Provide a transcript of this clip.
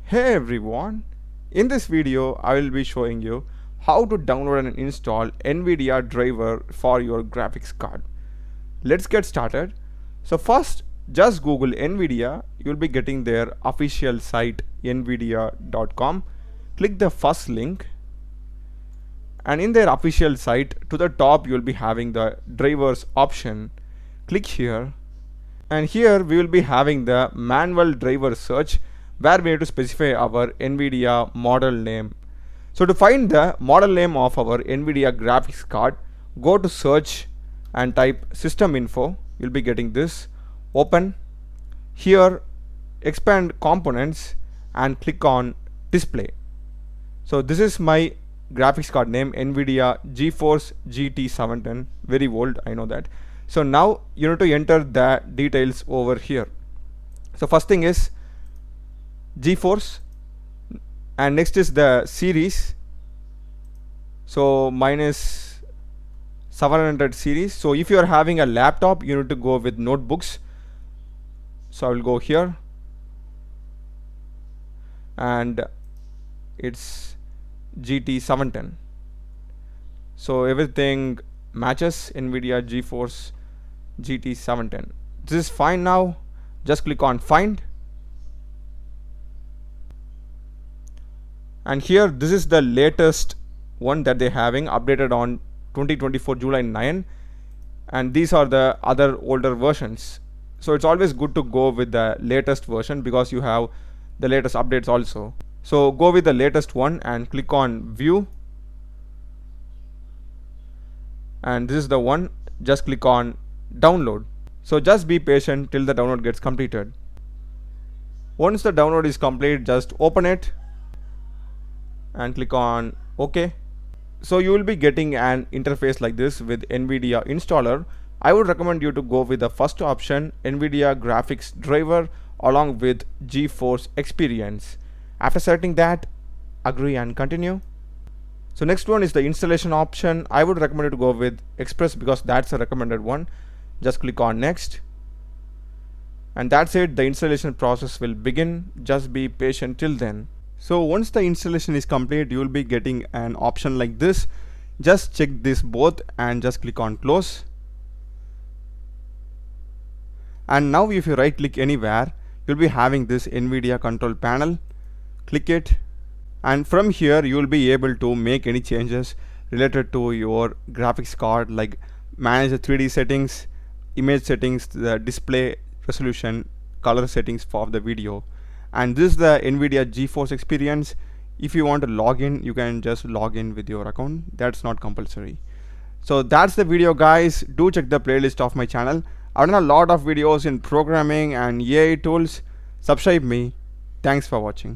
Hey everyone, in this video I will be showing you how to download and install Nvidia driver for your graphics card. Let's get started. So first just Google Nvidia, you'll be getting their official site nvidia.com. Click the first link and in their official site to the top you'll be having the drivers option. Click here and here we will be having the manual driver search where we need to specify our Nvidia model name. So to find the model name of our Nvidia graphics card, go to search and type system info. You'll be getting this. Open here, expand components and click on display. So this is my graphics card name, Nvidia GeForce GT 710, very old, I know that. So now you need to enter the details over here. So first thing is GeForce and next is the series. So mine is 700 series. So if you are having a laptop, you need to go with notebooks. So I will go here and it's GT 710. So everything matches Nvidia GeForce GT 710. This is fine. Now just click on find and here this is the latest one that they're having, updated on 2024 July 9, and these are the other older versions. So it's always good to go with the latest version because you have the latest updates also. So go with the latest one and click on view, and this is the one. Just click on download. So just be patient till the download gets completed. Once the download is complete, just open it and click on OK. So you will be getting an interface like this with Nvidia installer. I would recommend you to go with the first option, Nvidia graphics driver along with GeForce experience. After selecting that, agree and continue. So next one is the installation option. I would recommend you to go with Express because that's a recommended one. Just click on next. And that's it, the installation process will begin. Just be patient till then. So once the installation is complete, you will be getting an option like this. Just check this both and just click on close. And now if you right click anywhere, you'll be having this Nvidia control panel. Click it and from here you will be able to make any changes related to your graphics card, like manage the 3D settings, image settings, the display resolution, color settings for the video. And this is the Nvidia GeForce experience. If you want to log in, you can just log in with your account. That's not compulsory. So that's the video, guys. Do check the playlist of my channel. I've done a lot of videos in programming and AI tools. Subscribe me. Thanks for watching.